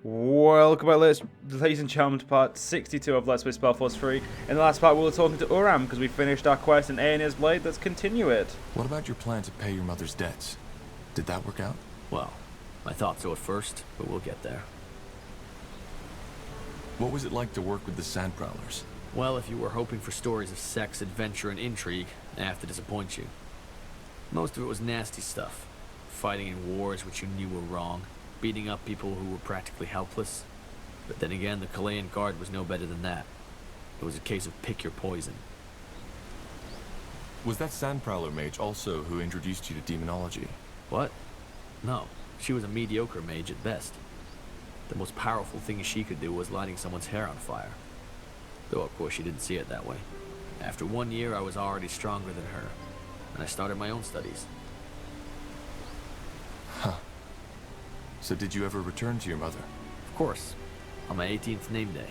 Welcome back, ladies and gentlemen, to part 62 of Let's Play SpellForce 3. In the last part, we were talking to Uram because we finished our quest in Aonir's Blade. Let's continue it. What about your plan to pay your mother's debts? Did that work out? Well, I thought so at first, but we'll get there. What was it like to work with the Sand Prowlers? Well, if you were hoping for stories of sex, adventure, and intrigue, I have to disappoint you. Most of it was nasty stuff. Fighting in wars which you knew were wrong. Beating up people who were practically helpless. But then again, the Chilean Guard was no better than that. It was a case of pick your poison. Was that Sand Prowler mage also who introduced you to demonology? What? No. She was a mediocre mage at best. The most powerful thing she could do was lighting someone's hair on fire. Though of course she didn't see it that way. After 1 year I was already stronger than her, and I started my own studies. Huh. So did you ever return to your mother? Of course, on my 18th name day.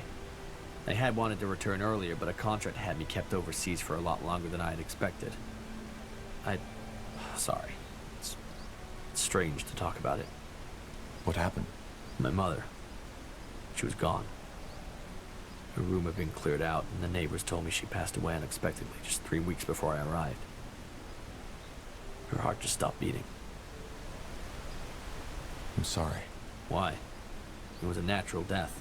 I had wanted to return earlier, but a contract had me kept overseas for a lot longer than I had expected. Sorry. It's strange to talk about it. What happened? My mother. She was gone. Her room had been cleared out, and the neighbors told me she passed away unexpectedly just 3 weeks before I arrived. Her heart just stopped beating. I'm sorry. Why? It was a natural death.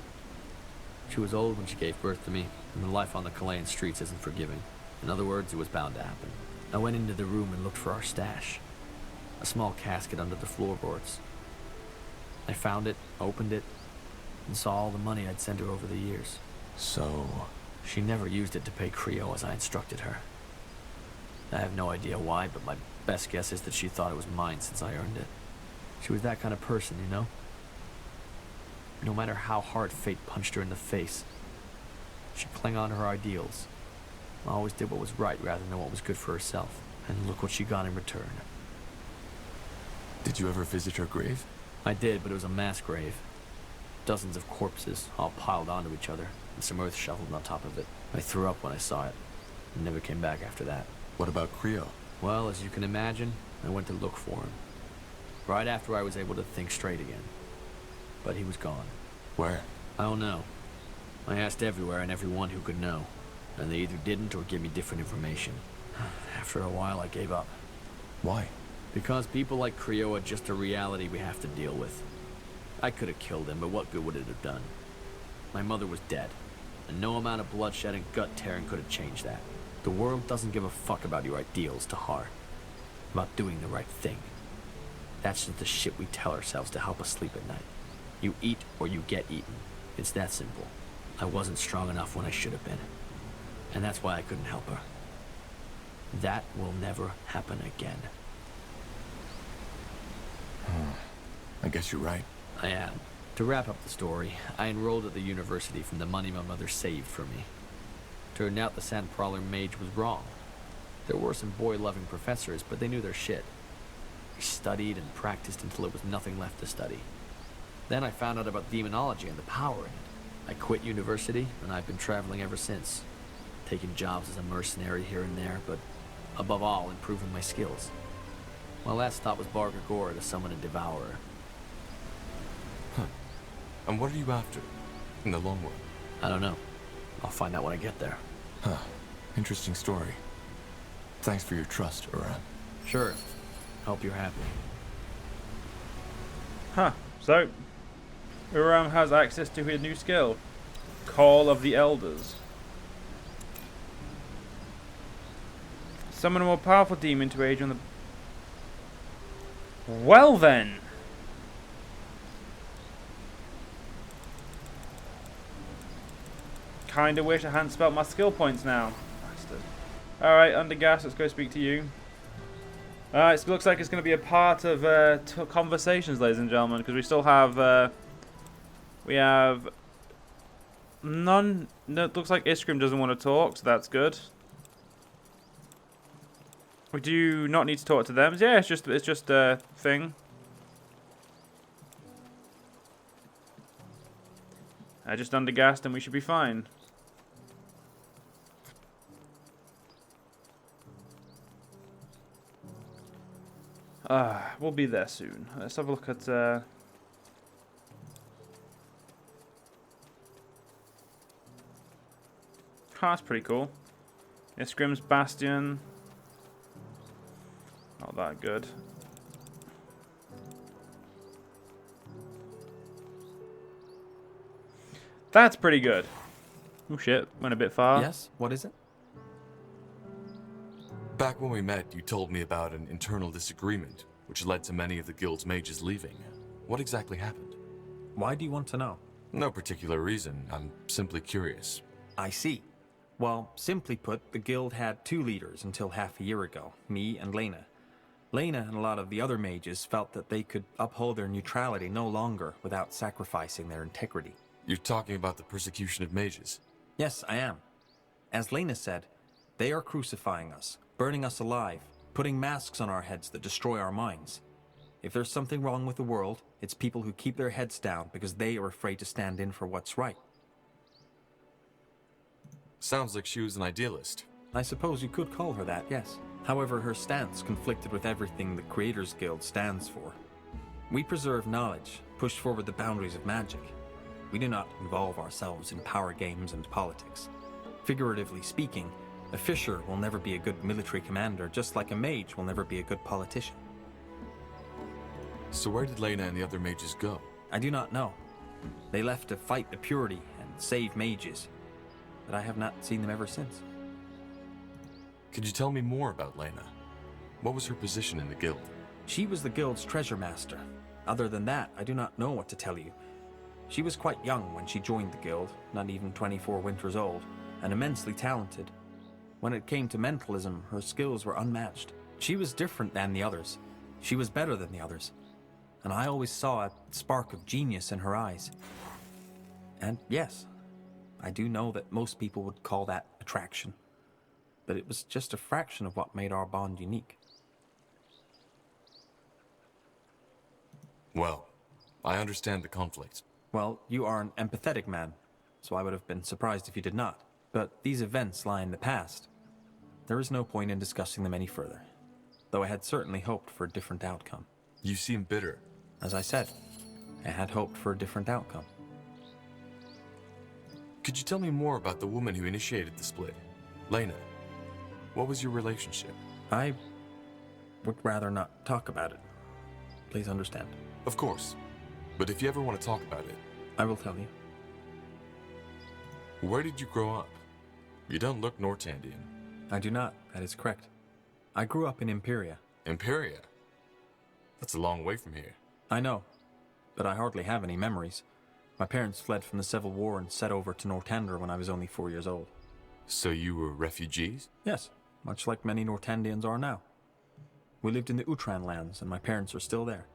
She was old when she gave birth to me, and the life on the Chilean streets isn't forgiving. In other words, it was bound to happen. I went into the room and looked for our stash. A small casket under the floorboards. I found it, opened it, and saw all the money I'd sent her over the years. So... She never used it to pay Creo as I instructed her. I have no idea why, but my best guess is that she thought it was mine since I earned it. She was that kind of person, you know? No matter how hard fate punched her in the face, she'd cling on to her ideals. Always did what was right rather than what was good for herself. And look what she got in return. Did you ever visit her grave? I did, but it was a mass grave. Dozens of corpses, all piled onto each other, and some earth shoveled on top of it. I threw up when I saw it, and never came back after that. What about Creo? Well, as you can imagine, I went to look for him. Right after I was able to think straight again. But he was gone. Where? I don't know. I asked everywhere and everyone who could know, and they either didn't or gave me different information. After a while, I gave up. Why? Because people like Creo are just a reality we have to deal with. I could have killed him, but what good would it have done? My mother was dead, and no amount of bloodshed and gut tearing could have changed that. The world doesn't give a fuck about your ideals, Tahar. About doing the right thing. That's just the shit we tell ourselves to help us sleep at night. You eat or you get eaten. It's that simple. I wasn't strong enough when I should have been. And that's why I couldn't help her. That will never happen again. I guess you're right. I am. To wrap up the story, I enrolled at the university from the money my mother saved for me. Turned out the Sand Prowler mage was wrong. There were some boy-loving professors, but they knew their shit. I studied and practiced until there was nothing left to study. Then I found out about demonology and the power in it. I quit university, and I've been traveling ever since. Taking jobs as a mercenary here and there, but above all, improving my skills. My last stop was Bartow to summon a devourer. Huh. And what are you after, in the long run? I don't know. I'll find out when I get there. Huh. Interesting story. Thanks for your trust, Uram. Sure. Hope you're happy. Huh. So, Uram has access to his new skill. Call of the Elders. Summon a more powerful demon to aid you on the... Well then! Kinda wish I hadn't spelt my skill points now. Bastard. Alright, Undergas, let's go speak to you. Alright, so it looks like it's going to be a part of conversations, ladies and gentlemen, because we still have... we have... None... No, it looks like Iskrim doesn't want to talk, so that's good. We do not need to talk to them. Yeah, it's just a thing. I just undergassed and we should be fine. We'll be there soon. Let's have a look at... Oh, that's pretty cool. Iskrim's Bastion. Not that good. That's pretty good. Oh shit, went a bit far. Yes, what is it? Back when we met, you told me about an internal disagreement, which led to many of the guild's mages leaving. What exactly happened? Why do you want to know? No particular reason. I'm simply curious. I see. Well, simply put, the guild had two leaders until half a year ago, me and Lena. Lena and a lot of the other mages felt that they could uphold their neutrality no longer without sacrificing their integrity. You're talking about the persecution of mages? Yes, I am. As Lena said, they are crucifying us, burning us alive, putting masks on our heads that destroy our minds. If there's something wrong with the world, it's people who keep their heads down because they are afraid to stand in for what's right. Sounds like she was an idealist. I suppose you could call her that, yes. However, her stance conflicted with everything the Creators Guild stands for. We preserve knowledge, push forward the boundaries of magic. We do not involve ourselves in power games and politics. Figuratively speaking, a fisher will never be a good military commander, just like a mage will never be a good politician. So where did Lena and the other mages go? I do not know. They left to fight the purity and save mages, but I have not seen them ever since. Could you tell me more about Lena? What was her position in the guild? She was the guild's treasure master. Other than that, I do not know what to tell you. She was quite young when she joined the guild, not even 24 winters old, and immensely talented. When it came to mentalism, her skills were unmatched. She was different than the others. She was better than the others. And I always saw a spark of genius in her eyes. And yes, I do know that most people would call that attraction. But it was just a fraction of what made our bond unique. Well, I understand the conflict. Well, you are an empathetic man, so I would have been surprised if you did not. But these events lie in the past. There is no point in discussing them any further, though I had certainly hoped for a different outcome. You seem bitter. As I said, I had hoped for a different outcome. Could you tell me more about the woman who initiated the split? Lena, what was your relationship? I would rather not talk about it. Please understand. Of course. But if you ever want to talk about it... I will tell you. Where did you grow up? You don't look Nortandian. I do not, that is correct. I grew up in Imperia. Imperia? That's a long way from here. I know, but I hardly have any memories. My parents fled from the Civil War and set over to Northander when I was only 4 years old. So you were refugees? Yes, much like many Nortandians are now. We lived in the Utran lands, and my parents are still there.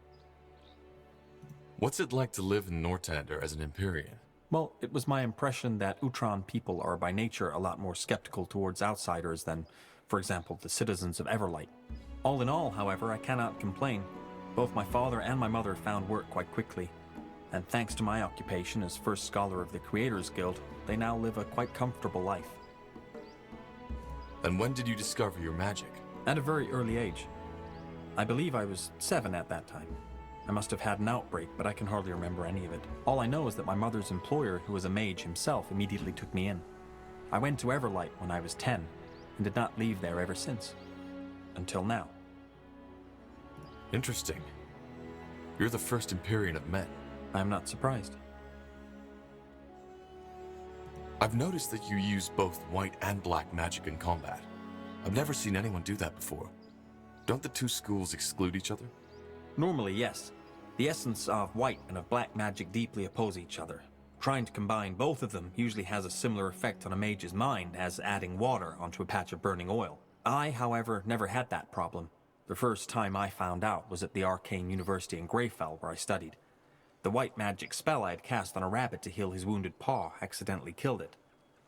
What's it like to live in Northander as an Empyrean? Well, it was my impression that Utran people are by nature a lot more skeptical towards outsiders than, for example, the citizens of Everlight. All in all, however, I cannot complain. Both my father and my mother found work quite quickly, and thanks to my occupation as first scholar of the Creators Guild, they now live a quite comfortable life. And when did you discover your magic? At a very early age. I believe I was 7 at that time. I must have had an outbreak, but I can hardly remember any of it. All I know is that my mother's employer, who was a mage himself, immediately took me in. I went to Everlight when I was 10, and did not leave there ever since. Until now. Interesting. You're the first Empyrean I've met. I am not surprised. I've noticed that you use both white and black magic in combat. I've never seen anyone do that before. Don't the two schools exclude each other? Normally, yes. The essence of white and of black magic deeply oppose each other. Trying to combine both of them usually has a similar effect on a mage's mind as adding water onto a patch of burning oil. I, however, never had that problem. The first time I found out was at the Arcane University in Greyfell, where I studied. The white magic spell I had cast on a rabbit to heal his wounded paw accidentally killed it.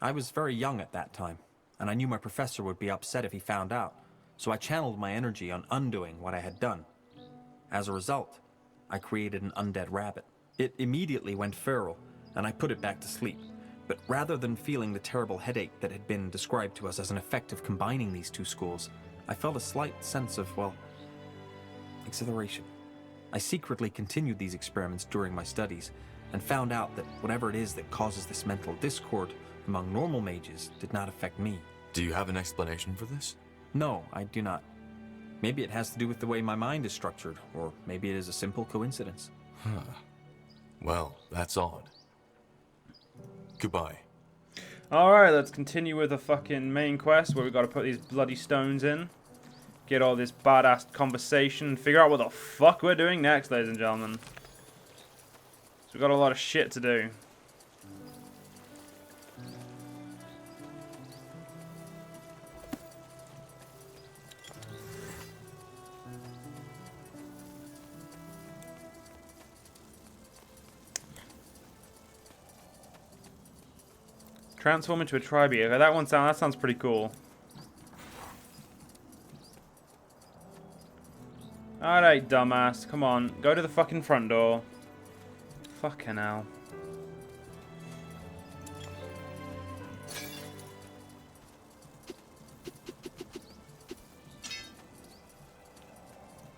I was very young at that time, and I knew my professor would be upset if he found out, so I channeled my energy on undoing what I had done. As a result, I created an undead rabbit. It immediately went feral, and I put it back to sleep. But rather than feeling the terrible headache that had been described to us as an effect of combining these two schools, I felt a slight sense of, well, exhilaration. I secretly continued these experiments during my studies, and found out that whatever it is that causes this mental discord among normal mages did not affect me. Do you have an explanation for this? No, I do not. Maybe it has to do with the way my mind is structured, or maybe it is a simple coincidence. Huh. Well, that's odd. Goodbye. Alright, let's continue with the fucking main quest where we've got to put these bloody stones in. Get all this badass conversation. Figure out what the fuck we're doing next, ladies and gentlemen. So we've got a lot of shit to do. Transform into a tribe eater. That sounds pretty cool. Alright, dumbass. Come on. Go to the fucking front door. Fucking hell.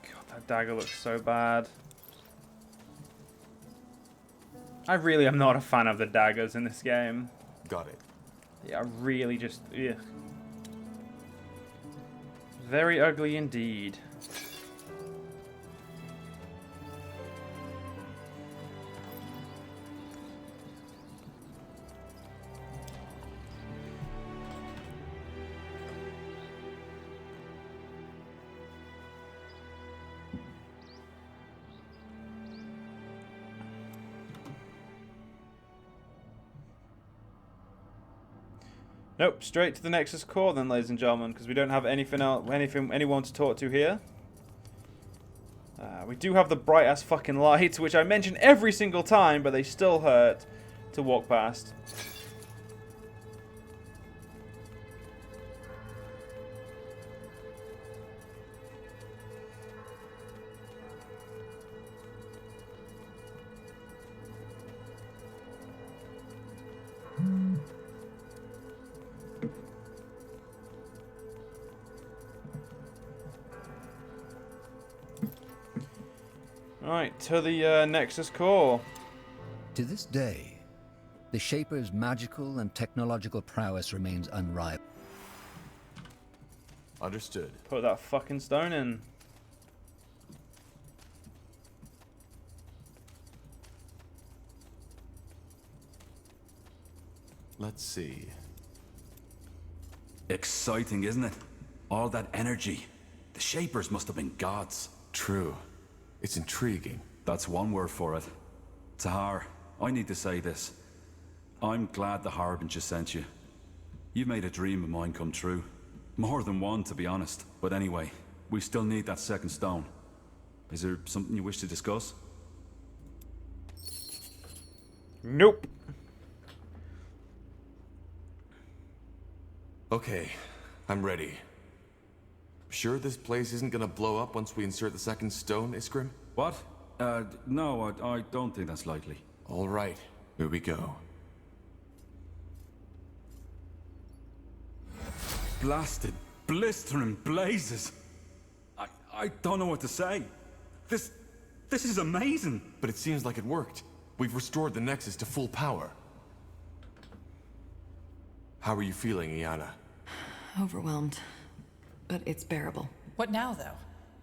God, that dagger looks so bad. I really am not a fan of the daggers in this game. Got it. Yeah, I really just... Ugh. Very ugly indeed. Nope, straight to the Nexus core then, ladies and gentlemen, because we don't have anyone to talk to here. We do have the bright ass fucking lights, which I mention every single time, but they still hurt to walk past. Right, to the Nexus core. To this day, the Shaper's magical and technological prowess remains unrivaled. Understood. Put that fucking stone in. Let's see. Exciting, isn't it? All that energy. The Shapers must have been gods. True. It's intriguing. That's one word for it. Tahar, I need to say this. I'm glad the Harbinger sent you. You've made a dream of mine come true. More than one, to be honest. But anyway, we still need that second stone. Is there something you wish to discuss? Nope. Okay, I'm ready. Sure this place isn't gonna blow up once we insert the second stone, Iskrim? What? No, I don't think that's likely. All right, here we go. Blasted, blistering blazes. I don't know what to say. This is amazing. But it seems like it worked. We've restored the Nexus to full power. How are you feeling, Iana? Overwhelmed. But it's bearable. What now, though?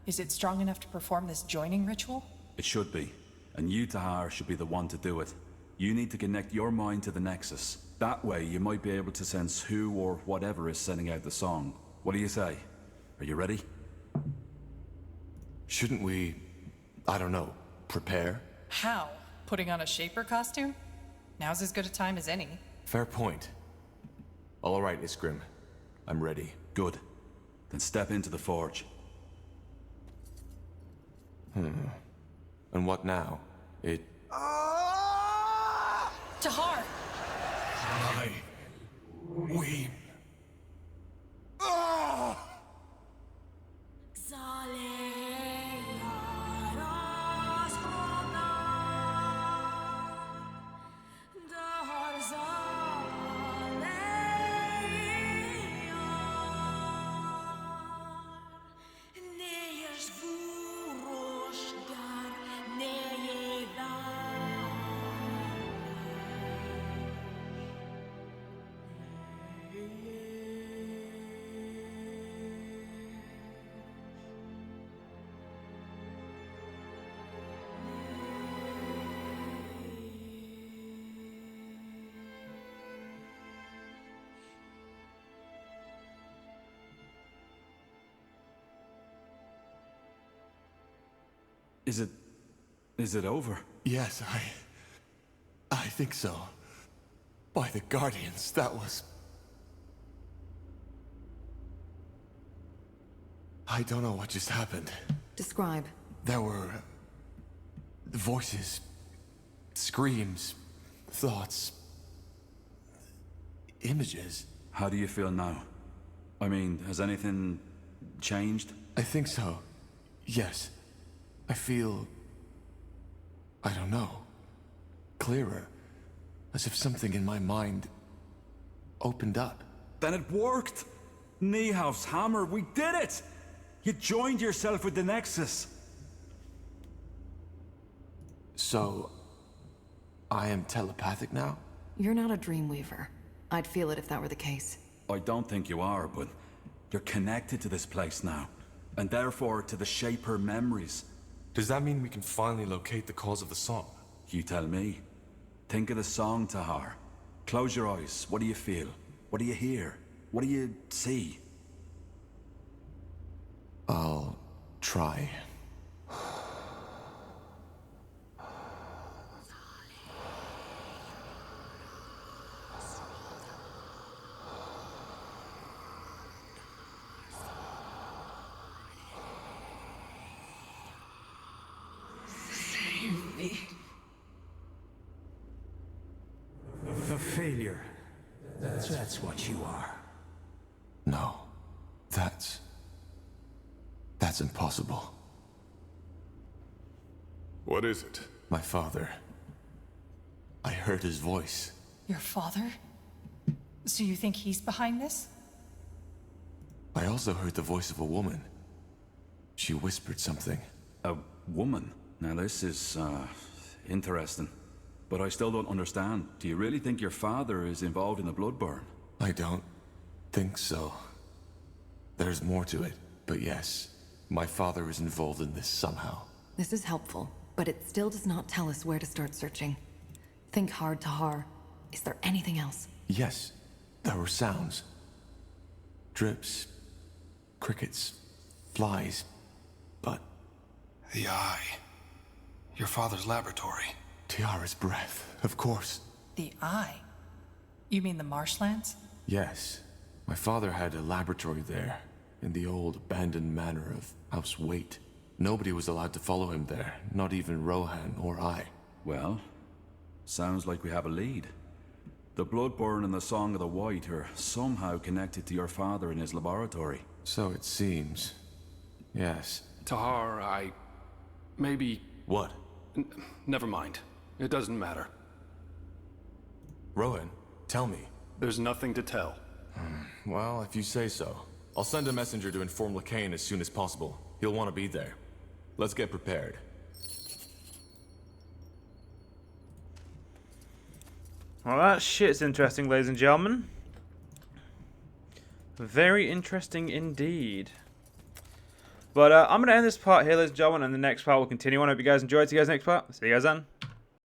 Is it strong enough to perform this joining ritual? It should be. And you, Tahar, should be the one to do it. You need to connect your mind to the Nexus. That way, you might be able to sense who or whatever is sending out the song. What do you say? Are you ready? Shouldn't we, I don't know, prepare? How? Putting on a Shaper costume? Now's as good a time as any. Fair point. All right, Iskrim. I'm ready. Good. Then step into the forge. And what now? It... Tahar! I... weep. Is it over? Yes, I think so. By the Guardians, that was... I don't know what just happened. Describe. There were... voices, screams, thoughts, images. How do you feel now? I mean, has anything changed? I think so. Yes. I feel... I don't know. Clearer. As if something in my mind opened up. Then it worked! Niehauf's hammer, we did it! You joined yourself with the Nexus. So... I am telepathic now? You're not a dreamweaver. I'd feel it if that were the case. I don't think you are, but you're connected to this place now. And therefore to the Shaper memories. Does that mean we can finally locate the cause of the song? You tell me. Think of the song, Tahar. Close your eyes. What do you feel? What do you hear? What do you see? I'll try. A failure. That's what you are. No. That's impossible. What is it? My father. I heard his voice. Your father? So you think he's behind this? I also heard the voice of a woman. She whispered something. A woman? Now this is, interesting. But I still don't understand. Do you really think your father is involved in the Bloodburn? I don't think so. There's more to it, but yes, my father is involved in this somehow. This is helpful, but it still does not tell us where to start searching. Think hard, Tahar. Is there anything else? Yes, there were sounds. Drips, crickets, flies, but... The eye. Your father's laboratory. Tiara's breath, of course. The eye? You mean the marshlands? Yes. My father had a laboratory there, in the old abandoned manor of House Waite. Nobody was allowed to follow him there, not even Rohan or I. Well, sounds like we have a lead. The Bloodburn and the Song of the White are somehow connected to your father in his laboratory. So it seems. Yes. Tahar, maybe... What? Never mind. It doesn't matter. Rohan, tell me. There's nothing to tell. Well, if you say so. I'll send a messenger to inform Lacaine as soon as possible. He'll want to be there. Let's get prepared. Well, that shit's interesting, ladies and gentlemen. Very interesting indeed. But I'm going to end this part here, ladies and gentlemen, and the next part will continue on. I hope you guys enjoyed. See you guys next part. See you guys then.